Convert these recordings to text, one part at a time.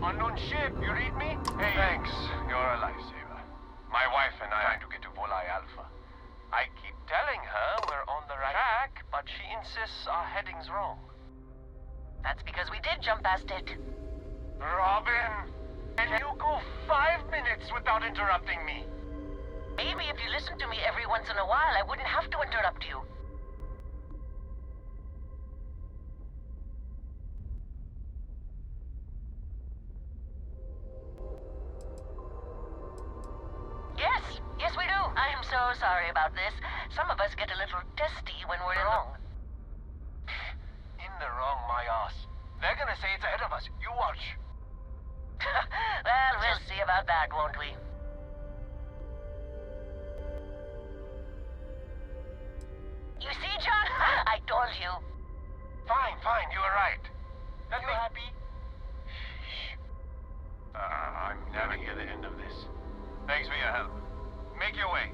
Unknown ship, you read me? Hey. Thanks, you're a lifesaver. My wife and I are trying to get to Volai Alpha. I keep telling her we're on the right track, but she insists our heading's wrong. That's because we did jump past it. Robin, can you go 5 minutes without interrupting me? Maybe if you listened to me every once in a while, I wouldn't have to interrupt you. Yes, we do. I'm so sorry about this. Some of us get a little testy when we're wrong. In the wrong, my ass. They're gonna say it's ahead of us. You watch. Well, we'll see about that, won't we? You see, John? I told you. Fine, you were right. Are you happy? Shh. I'm never near the end of this. Thanks for your help. Make your way.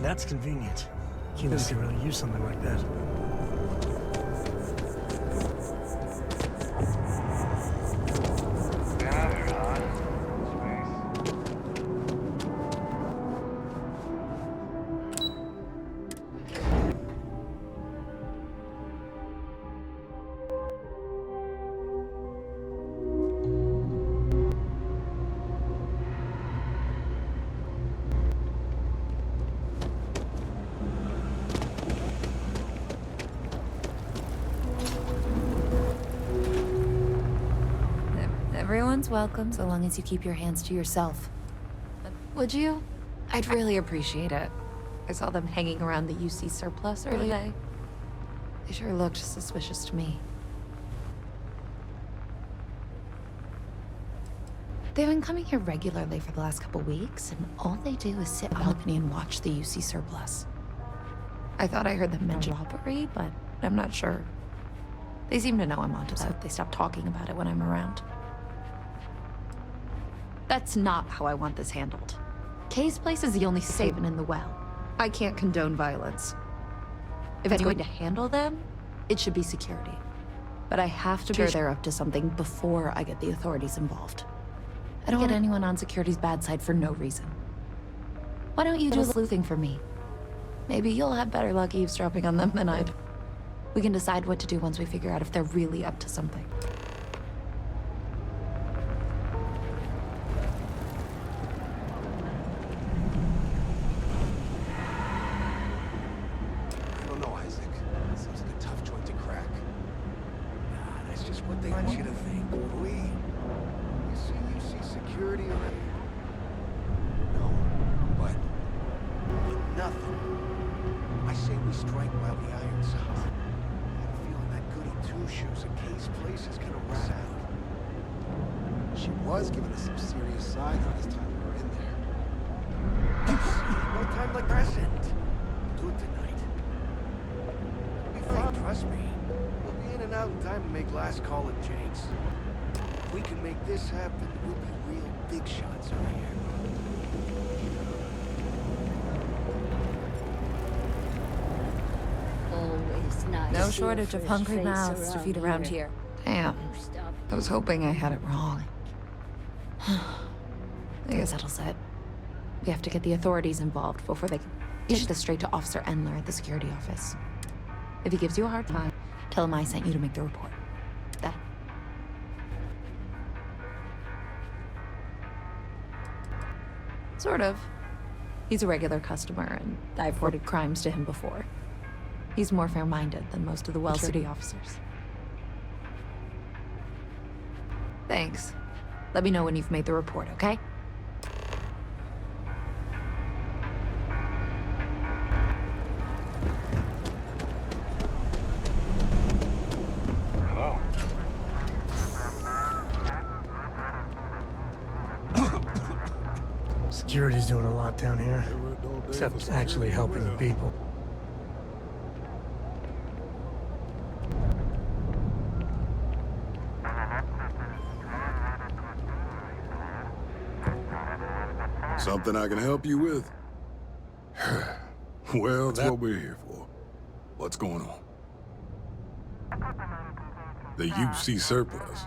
That's convenient. Humans can really use something like that. Everyone's welcome, so long as you keep your hands to yourself. Would you? I'd really appreciate it. I saw them hanging around the UC surplus earlier. They sure looked suspicious to me. They've been coming here regularly for the last couple weeks, and all they do is sit on the balcony and watch the UC surplus. I thought I heard them mention robbery, but I'm not sure. They seem to know I'm onto that. They stop talking about it when I'm around. That's not how I want this handled. Kay's place is the only saving in the well. I can't condone violence. If it's going to handle them, it should be security. But I have to be sure they're up to something before I get the authorities involved. I don't get anyone on security's bad side for no reason. Why don't you do a sleuthing for me? Maybe you'll have better luck eavesdropping on them than I'd. We can decide what to do once we figure out if they're really up to something. I don't know, Isaac. Seems like a tough joint to crack. Nah, that's just what they want you to think, Louis. You see security already? No, but nothing. I say we strike while the iron's hot. I have a feeling that goody two-shoes at Kay's place is gonna rat out. She was giving us some serious signs last time we were in there. No time like present. Do it tonight. It'll be fine, trust me. We'll be in and out in time to make last call at Jake's. If we can make this happen, we'll be real big shots over here. Always nice. No shortage of hungry mouths to feed around here. Damn. I was hoping I had it wrong. I guess that'll set. We have to get the authorities involved before they can take this straight to Officer Endler at the security office. If he gives you a hard time, tell him I sent you to make the report. That. Sort of. He's a regular customer, and I've reported crimes to him before. He's more fair-minded than most of the Wells City officers. Thanks. Let me know when you've made the report, okay? Hello. Security's doing a lot down here, except actually helping the people. Something I can help you with? Well, that's what we're here for. What's going on? The UC surplus.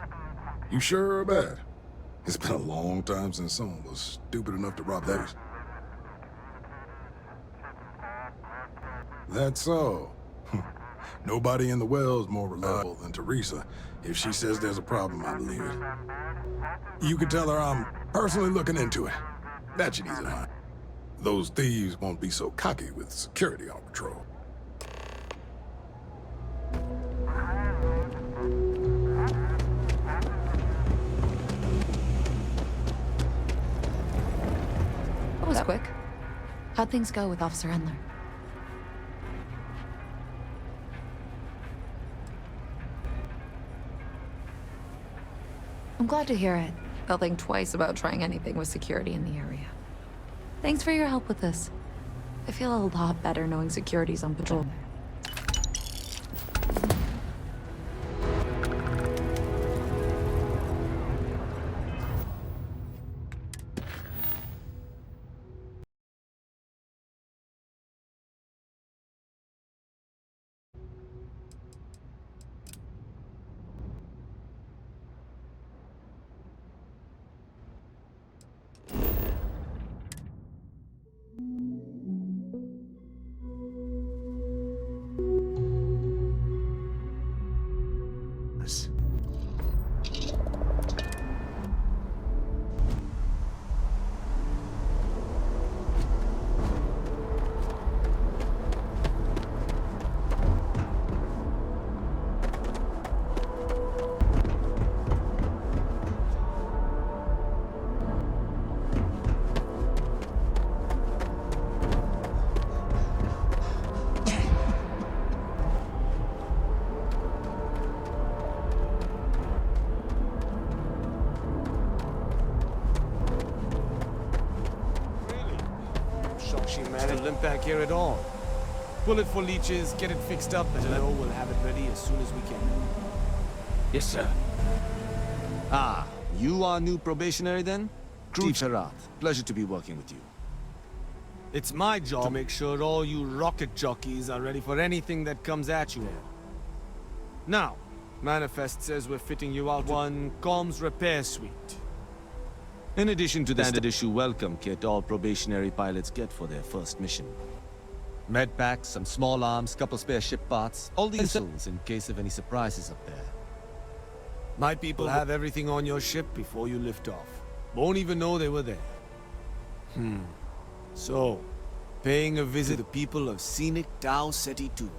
You sure about it? It's been a long time since someone was stupid enough to rob that. That's all. Nobody in the well's more reliable than Teresa. If she says there's a problem, I believe it. You can tell her I'm personally looking into it. That should ease her mind. Those thieves won't be so cocky with security on patrol. That was quick. How'd things go with Officer Endler? I'm glad to hear it. They'll think twice about trying anything with security in the area. Thanks for your help with this. I feel a lot better knowing security's on patrol there. back here at all. Bullet for leeches, get it fixed up, and we'll have it ready as soon as we can. Yes, sir. Ah, you are new probationary then? Chief Herat, pleasure to be working with you. It's my job to make sure all you rocket jockeys are ready for anything that comes at you here. Now, Manifest says we're fitting you out one comms repair suite. In addition to the standard issue welcome kit all probationary pilots get for their first mission. Med packs, some small arms, couple spare ship parts, all the essentials in case of any surprises up there. My people have everything on your ship before you lift off. Won't even know they were there. So, paying a visit to the people of scenic Tau Ceti 2.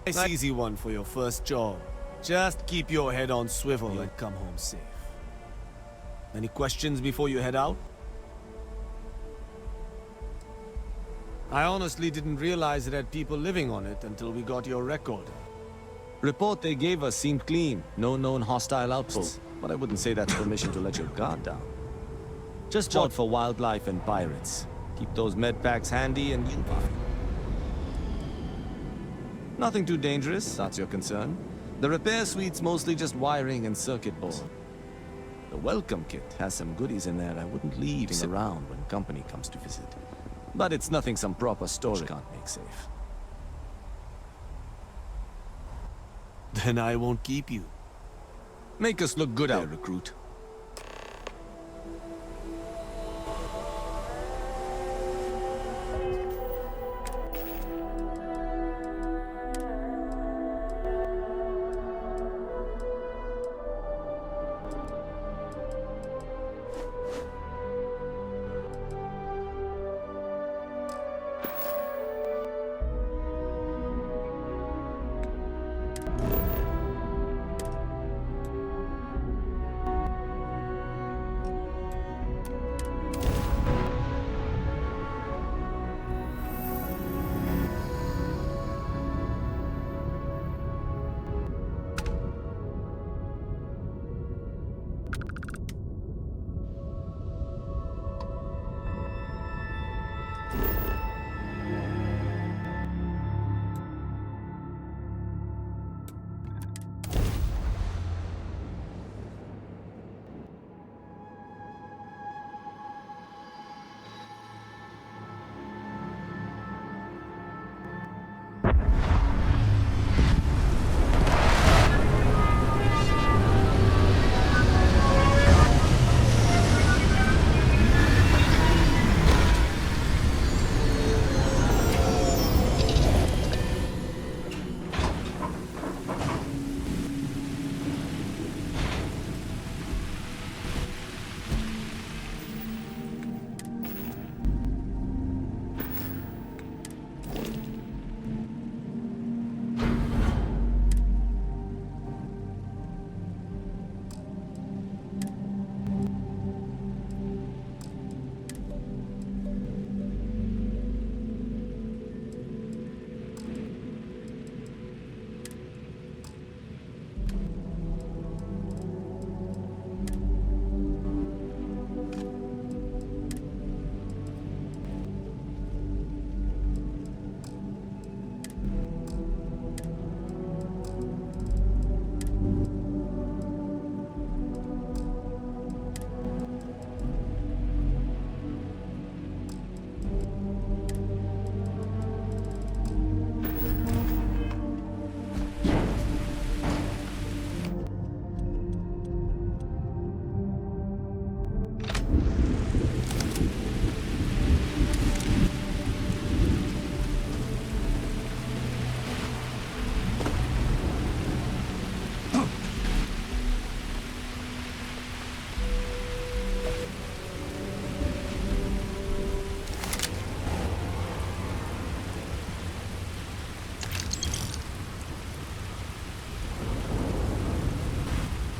Nice easy one for your first job. Just keep your head on swivel and come home safe. Any questions before you head out? I honestly didn't realize it had people living on it until we got your record. Report they gave us seemed clean. No known hostile outposts. But I wouldn't say that's permission to let your guard down. Just watch for wildlife and pirates. Keep those med packs handy and you'll be fine. Nothing too dangerous, that's your concern. The repair suite's mostly just wiring and circuit board. The welcome kit has some goodies in there I wouldn't leave around when company comes to visit. But it's nothing some proper storage can't make safe. Then I won't keep you. Make us look good out, recruit.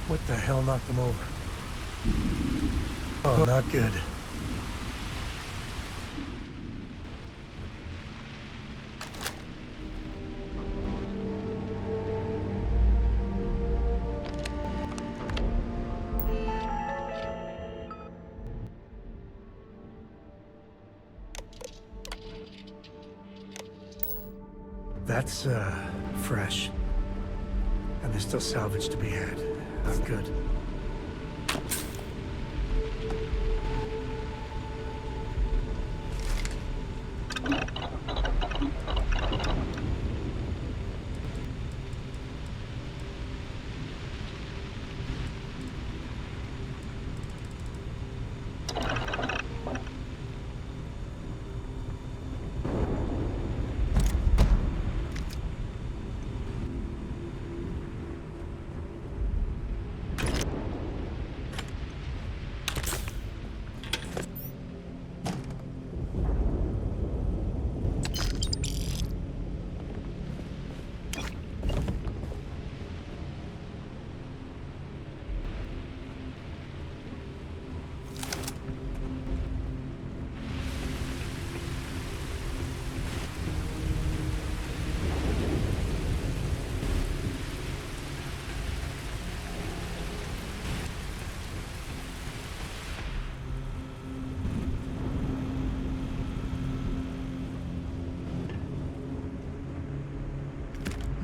What the hell knocked them over? Oh, not good. That's, fresh. And there's still salvage to be had. Good.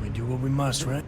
We do what we must, right?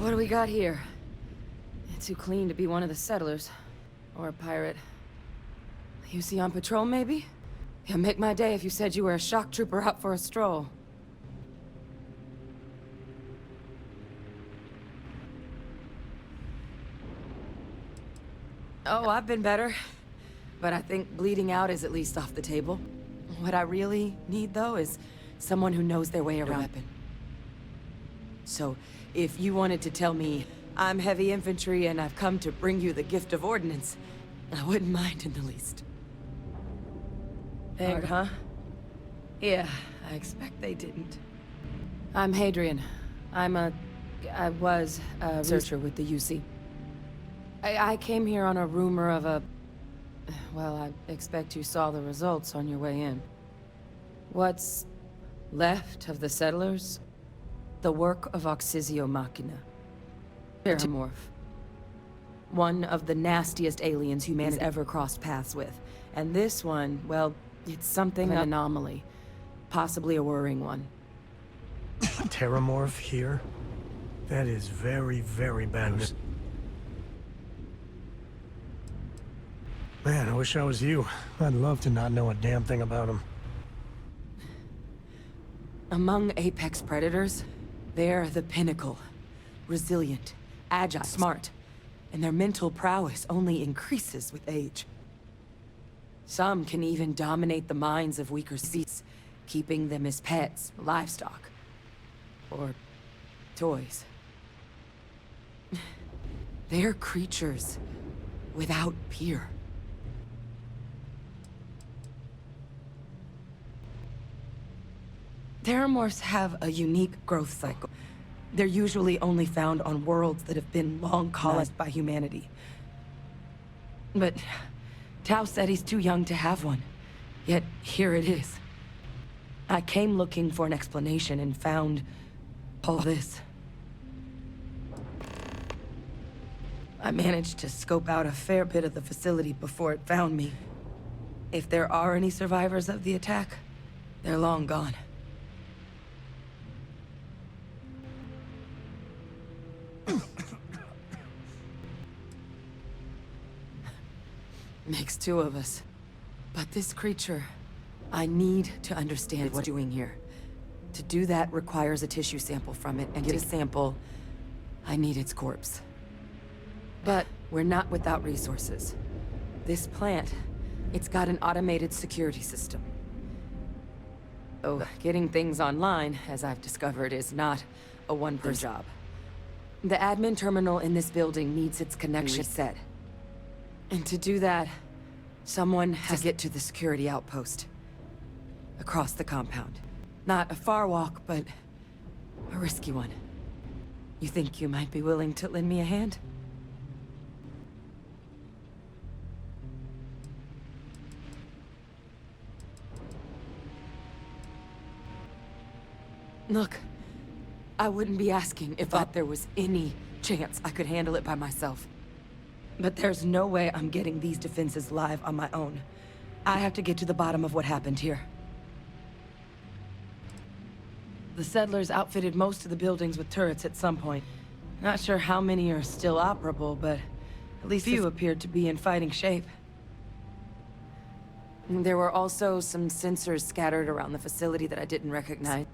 What do we got here? Too clean to be one of the settlers. Or a pirate. You see on patrol, maybe? Yeah, make my day if you said you were a shock trooper out for a stroll. Oh, I've been better. But I think bleeding out is at least off the table. What I really need, though, is someone who knows their way around a weapon. So, if you wanted to tell me, I'm heavy infantry and I've come to bring you the gift of ordnance, I wouldn't mind in the least. Hard, huh? Yeah, I expect they didn't. I'm Hadrian. I was a researcher with the UC. I came here on a rumor of a... Well, I expect you saw the results on your way in. What's left of the settlers? The work of Oxysio Machina. Theromorph. One of the nastiest aliens humanity ever crossed paths with. And this one, well, it's something of an anomaly. Possibly a worrying one. Terramorph here? That is very, very bad news. Man, I wish I was you. I'd love to not know a damn thing about him. Among apex predators, they're the pinnacle. Resilient, agile, smart. And their mental prowess only increases with age. Some can even dominate the minds of weaker species, keeping them as pets, livestock, or toys. They're creatures without peer. Theromorphs have a unique growth cycle. They're usually only found on worlds that have been long colonized by humanity. But Tau said he's too young to have one. Yet, here it is. I came looking for an explanation and found all this. I managed to scope out a fair bit of the facility before it found me. If there are any survivors of the attack, they're long gone. Makes two of us. But this creature, I need to understand what's doing here. To do that requires a tissue sample from it, and to get a sample, I need its corpse. But we're not without resources. This plant, it's got an automated security system. Oh, getting things online, as I've discovered, is not a one-person job. The admin terminal in this building needs its connection set. And to do that, someone has to get to the security outpost. Across the compound. Not a far walk, but a risky one. You think you might be willing to lend me a hand? Look, I wouldn't be asking if there was any chance I could handle it by myself. But there's no way I'm getting these defenses live on my own. I have to get to the bottom of what happened here. The settlers outfitted most of the buildings with turrets at some point. Not sure how many are still operable, but at least few appeared to be in fighting shape. There were also some sensors scattered around the facility that I didn't recognize.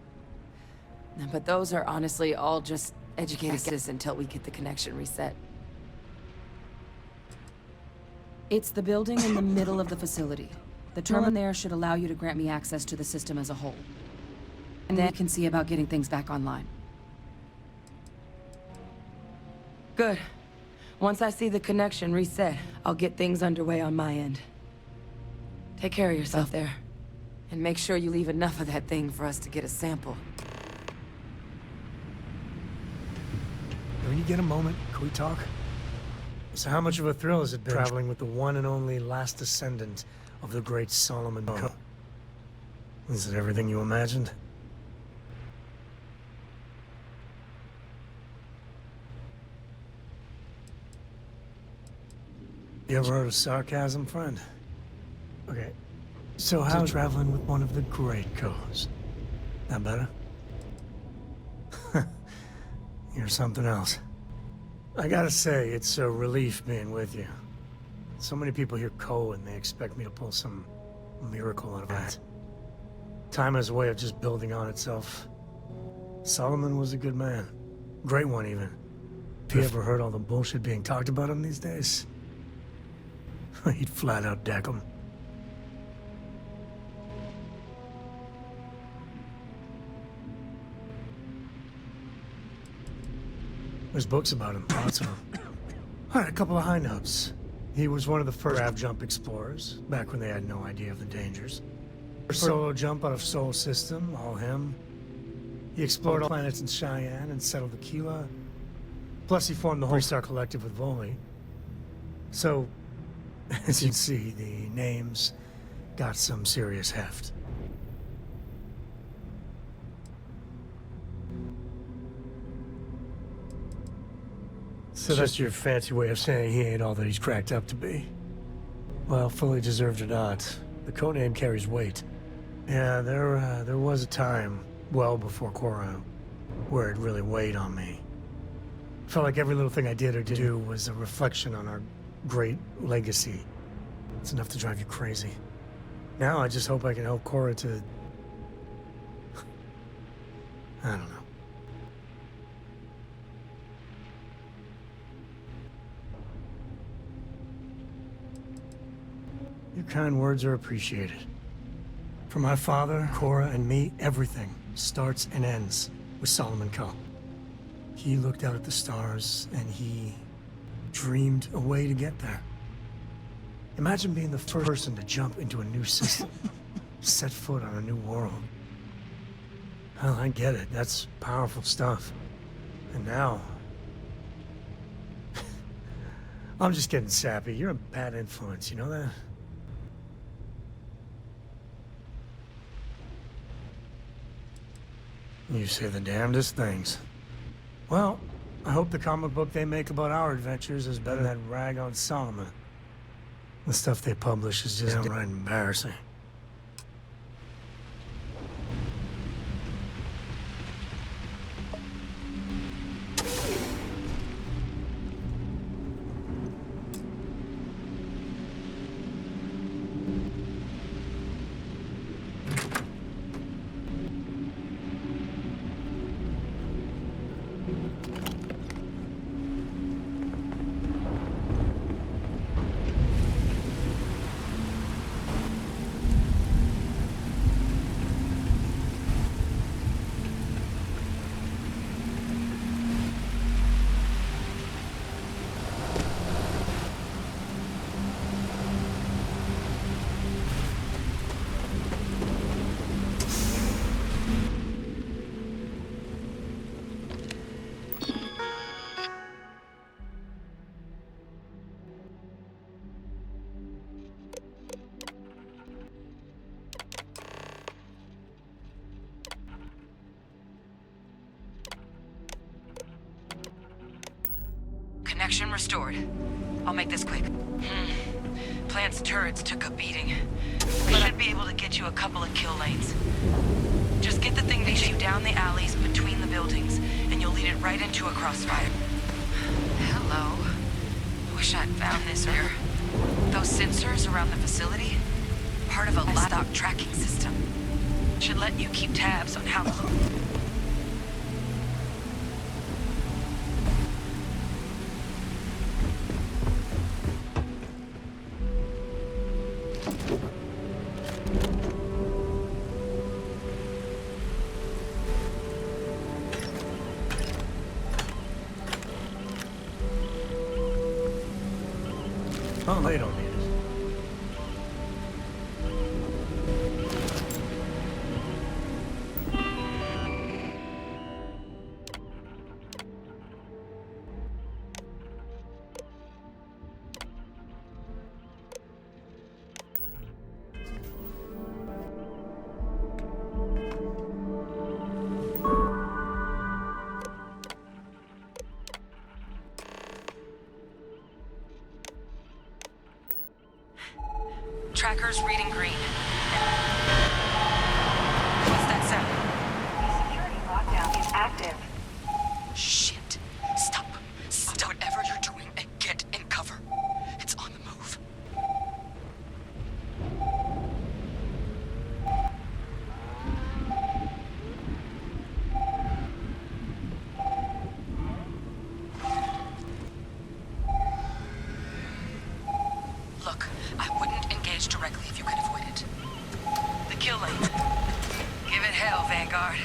But those are honestly all just educated guesses until we get the connection reset. It's the building in the middle of the facility. The terminal there should allow you to grant me access to the system as a whole. And then you can see about getting things back online. Good. Once I see the connection reset, I'll get things underway on my end. Take care of yourself there. And make sure you leave enough of that thing for us to get a sample. When you get a moment, can we talk? So how much of a thrill has it been traveling with the one and only last descendant of the great Solomon Coe? Is it everything you imagined? You ever heard of sarcasm, friend? Okay, so how's traveling with one of the great Coes? That better? You're something else. I gotta say, it's a relief being with you. So many people hear Coe and they expect me to pull some miracle out of that. Time has a way of just building on itself. Solomon was a good man. Great one, even. Have you ever heard all the bullshit being talked about him these days? He'd flat out deck him. There's books about him, lots of them. I had a couple of high notes. He was one of the first grav jump explorers, back when they had no idea of the dangers. First solo jump out of Sol System, all him. He explored all planets in Cheyenne and settled Aquila. Plus he formed the whole Star Collective with Voli. So, as you can see, the names got some serious heft. So that's your fancy way of saying he ain't all that he's cracked up to be. Well, fully deserved or not, the codename carries weight. Yeah, there was a time, well before Korra, where it really weighed on me. Felt like every little thing I did or didn't do was a reflection on our great legacy. It's enough to drive you crazy. Now I just hope I can help Korra to... I don't know. Your kind words are appreciated. For my father, Korra, and me, everything starts and ends with Solomon Coe. He looked out at the stars, and he dreamed a way to get there. Imagine being the first person to jump into a new system, set foot on a new world. Well, I get it. That's powerful stuff. And now... I'm just getting sappy. You're a bad influence, you know that? You say the damnedest things. Well, I hope the comic book they make about our adventures is better than that rag on Solomon. The stuff they publish is just downright embarrassing. Connection restored. I'll make this quick. Plant's turrets took a beating. We should be able to get you a couple of kill lanes. Just get the thing to shoot down the alleys between the buildings, and you'll lead it right into a crossfire. Hello. Wish I'd found this earlier. Those sensors around the facility? Part of a livestock tracking system. Should let you keep tabs on how to... Oh, they don't need it. Tracker's reading green. What's that sound? The security lockdown is active. Shit. Stop. Stop whatever you're doing and get in cover. It's on the move. Look, I wouldn't engage directly if you could avoid it. The kill lane. Give it hell, Vanguard.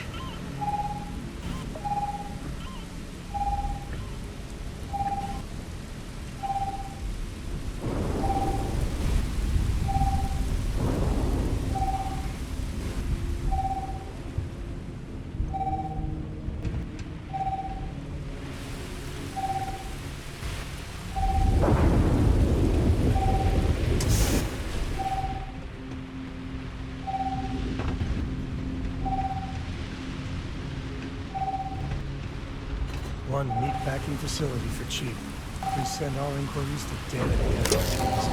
One meatpacking facility for cheap. Please send all inquiries to Dan@XSX.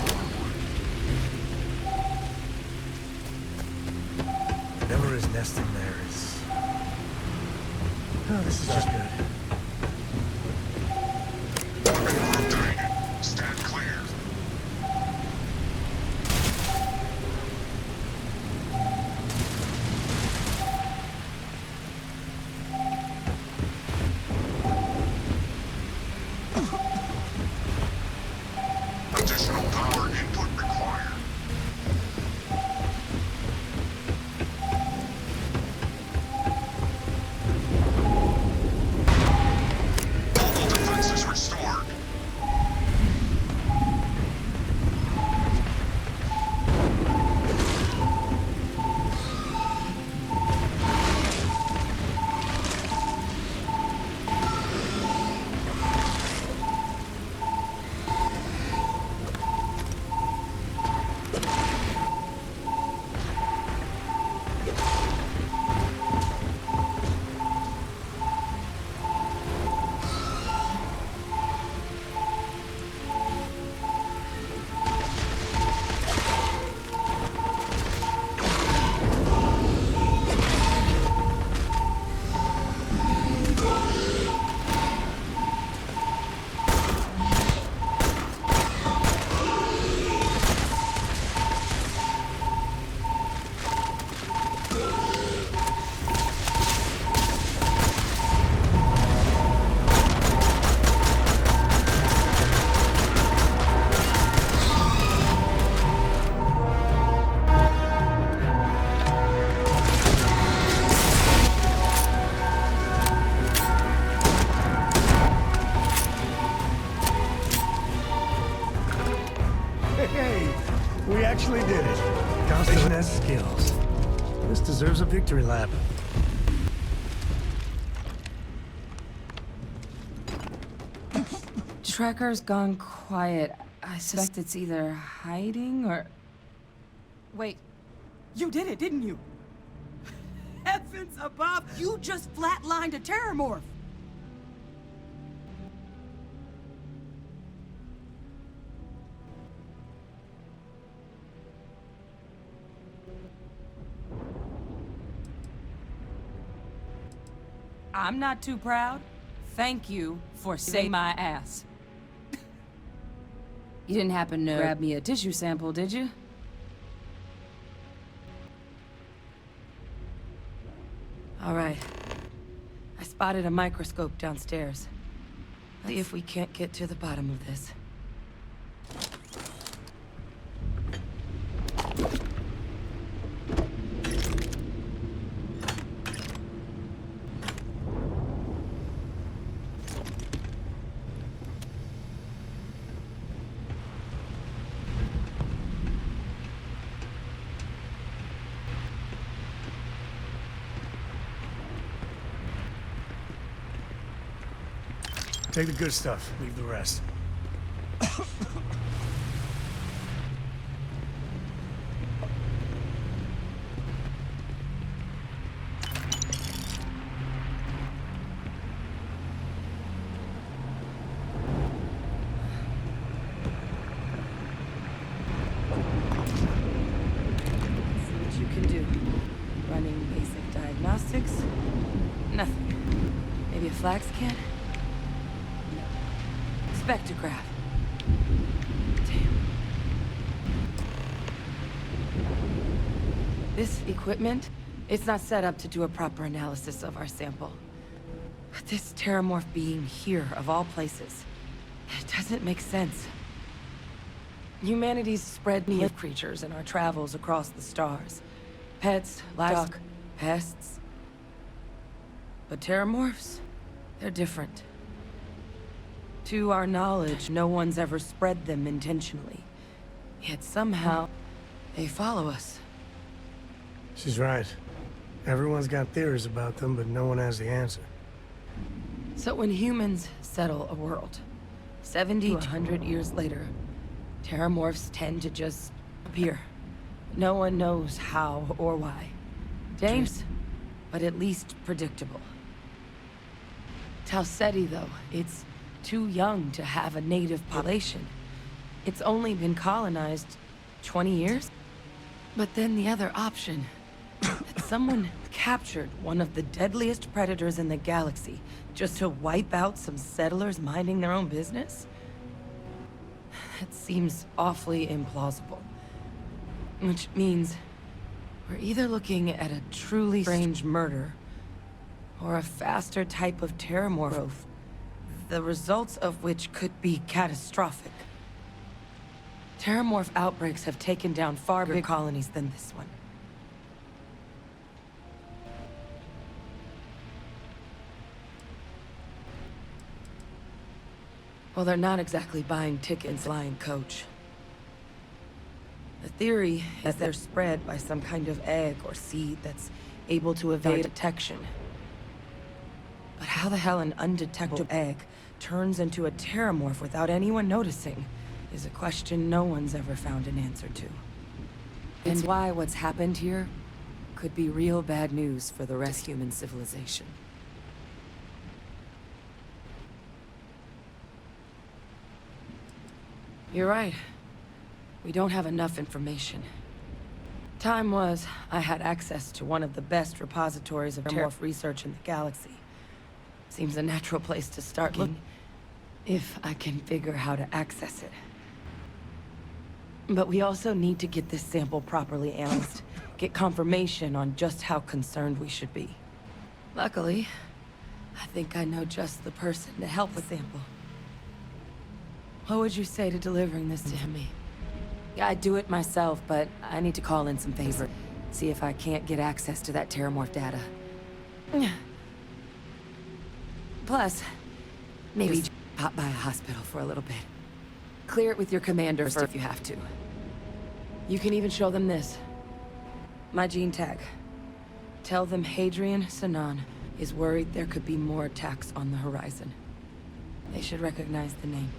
Whatever is nesting there is... Oh, this is just good. Stand clear. Additional power input required. actually did it. Constellation has skills. This deserves a victory lap. Tracker's gone quiet. I suspect it's either hiding or... Wait, you did it, didn't you? Heavens above, you just flatlined a terramorph! I'm not too proud. Thank you for saving my ass. You didn't happen to grab me a tissue sample, did you? All right. I spotted a microscope downstairs. Let's see if we can't get to the bottom of this. Take the good stuff, leave the rest. You can do. Running basic diagnostics? Nothing. Maybe a flax can? No. Spectrograph. Damn. This equipment, it's not set up to do a proper analysis of our sample. But this terramorph being here, of all places, it doesn't make sense. Humanity's spread live creatures in our travels across the stars. Pets, livestock, pests. But terramorphs, they're different. To our knowledge, no one's ever spread them intentionally. Yet somehow, they follow us. She's right. Everyone's got theories about them, but no one has the answer. So when humans settle a world, 70 to 100 years later, terramorphs tend to just appear. No one knows how or why. Dangerous, but at least predictable. Ceti, though, it's too young to have a native population. It's only been colonized 20 years? But then the other option, that someone captured one of the deadliest predators in the galaxy just to wipe out some settlers minding their own business? That seems awfully implausible. Which means we're either looking at a truly strange murder or a faster type of terramorph, the results of which could be catastrophic. Terramorph outbreaks have taken down far bigger colonies than this one. Well, they're not exactly buying tickets flying coach. The theory is they're spread by some kind of egg or seed that's able to evade detection. But how the hell an undetectable egg turns into a terramorph without anyone noticing is a question no one's ever found an answer to. And why what's happened here could be real bad news for the rest of human civilization. You're right. We don't have enough information. Time was, I had access to one of the best repositories of terramorph research in the galaxy. Seems a natural place to start looking, if I can figure how to access it. But we also need to get this sample properly analyzed, get confirmation on just how concerned we should be. Luckily, I think I know just the person to help with the sample. What would you say to delivering this to me? Yeah, I'd do it myself, but I need to call in some favors. See if I can't get access to that terramorph data. Plus, maybe just pop by a hospital for a little bit. Clear it with your commander first if you have to. You can even show them this. My gene tag. Tell them Hadrian Sinan is worried there could be more attacks on the horizon. They should recognize the name.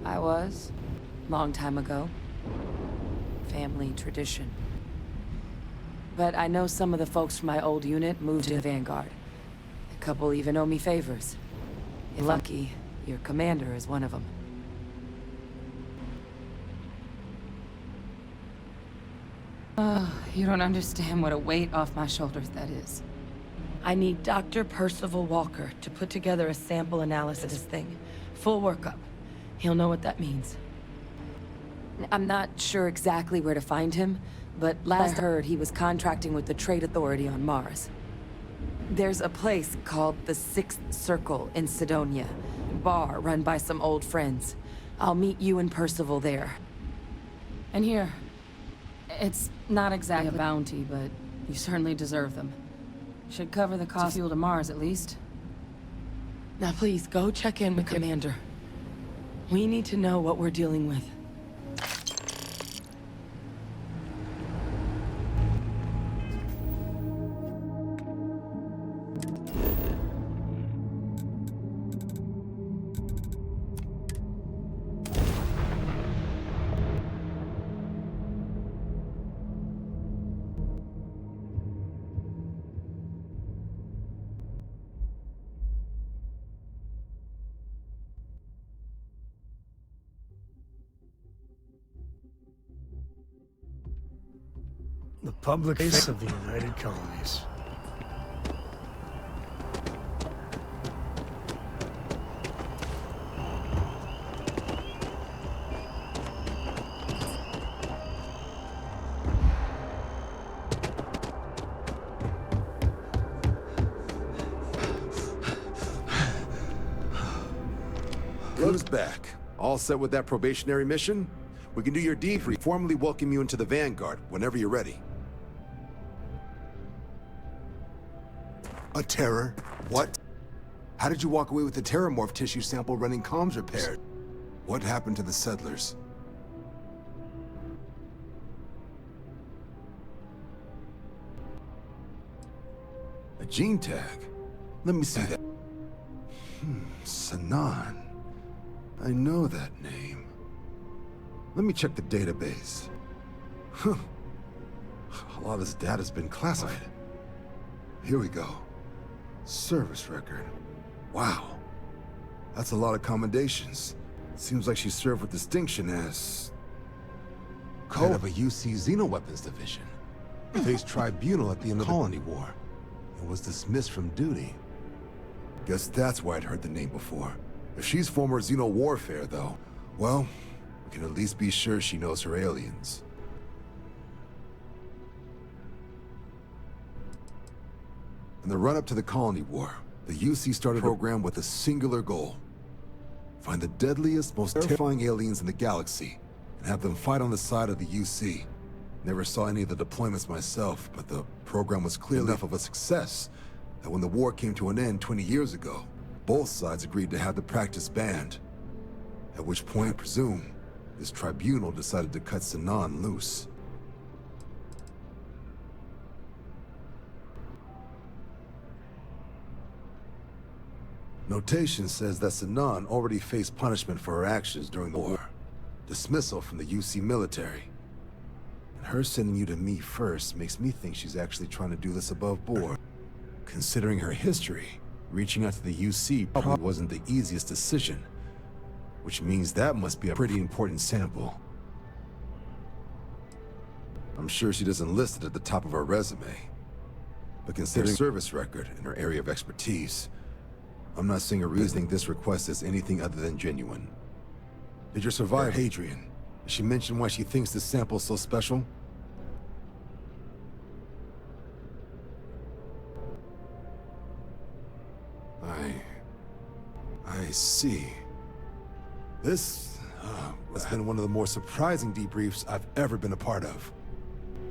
I was, long time ago. Family tradition. But I know some of the folks from my old unit moved to the Vanguard. A couple even owe me favors. If lucky, your commander is one of them. Oh, you don't understand what a weight off my shoulders that is. I need Dr. Percival Walker to put together a sample analysis thing. Full workup. He'll know what that means. I'm not sure exactly where to find him, but last I heard he was contracting with the Trade Authority on Mars. There's a place called the Sixth Circle in Sidonia. Bar run by some old friends. I'll meet you and Percival there. And here, it's not exactly a bounty, but you certainly deserve them. Should cover the cost of fuel to Mars, at least. Now please, go check in with Commander. We need to know what we're dealing with. The public face of the United Colonies. Who's back? All set with that probationary mission? We can do your debrief, formally welcome you into the Vanguard whenever you're ready. A terror? What? How did you walk away with the terramorph tissue sample running comms repaired? What happened to the settlers? A gene tag? Let me see that. Sinan. I know that name. Let me check the database. Huh. A lot of this data's been classified. Here we go. Service record. Wow. That's a lot of commendations. Seems like she served with distinction as... head of a UC Xenoweapons Division. Faced tribunal at the end of the Colony War. And was dismissed from duty. Guess that's why I'd heard the name before. If she's former Xeno warfare, though, well, we can at least be sure she knows her aliens. In the run-up to the Colony War, the UC started a program with a singular goal. Find the deadliest, most terrifying aliens in the galaxy, and have them fight on the side of the UC. Never saw any of the deployments myself, but the program was clearly enough of a success that when the war came to an end 20 years ago, both sides agreed to have the practice banned. At which point, I presume, this tribunal decided to cut Sinan loose. Notation says that Sinan already faced punishment for her actions during the war. Dismissal from the UC military. And her sending you to me first makes me think she's actually trying to do this above board. Considering her history, reaching out to the UC probably wasn't the easiest decision. Which means that must be a pretty important sample. I'm sure she doesn't list it at the top of her resume. But considering her service record and her area of expertise, I'm not seeing a reason this request is anything other than genuine. Did your survivor, Hadrian, did she mention why she thinks this sample's so special? I see. This has been one of the more surprising debriefs I've ever been a part of.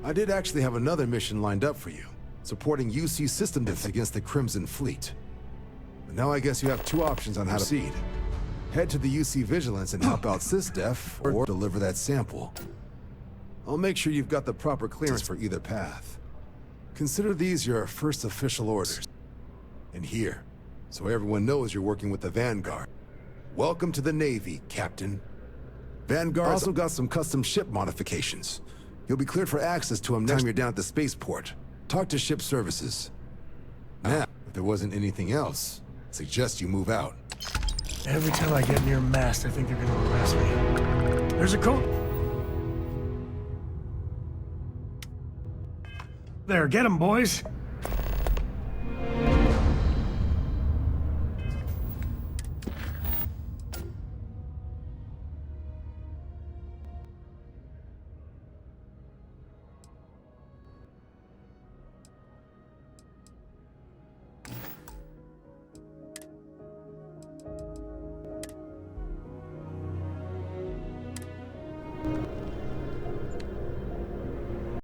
I did actually have another mission lined up for you, supporting UC system defense against the Crimson Fleet. Now I guess you have two options on how to proceed. Head to the UC Vigilance and help out SysDef, or deliver that sample. I'll make sure you've got the proper clearance for either path. Consider these your first official orders. And here, so everyone knows you're working with the Vanguard. Welcome to the Navy, Captain. Vanguard also got some custom ship modifications. You'll be cleared for access to them next time you're down at the spaceport. Talk to ship services. Now, if there wasn't anything else, I suggest you move out. Every time I get near mast, I think they're gonna arrest me. There's a coat. There, get him, boys.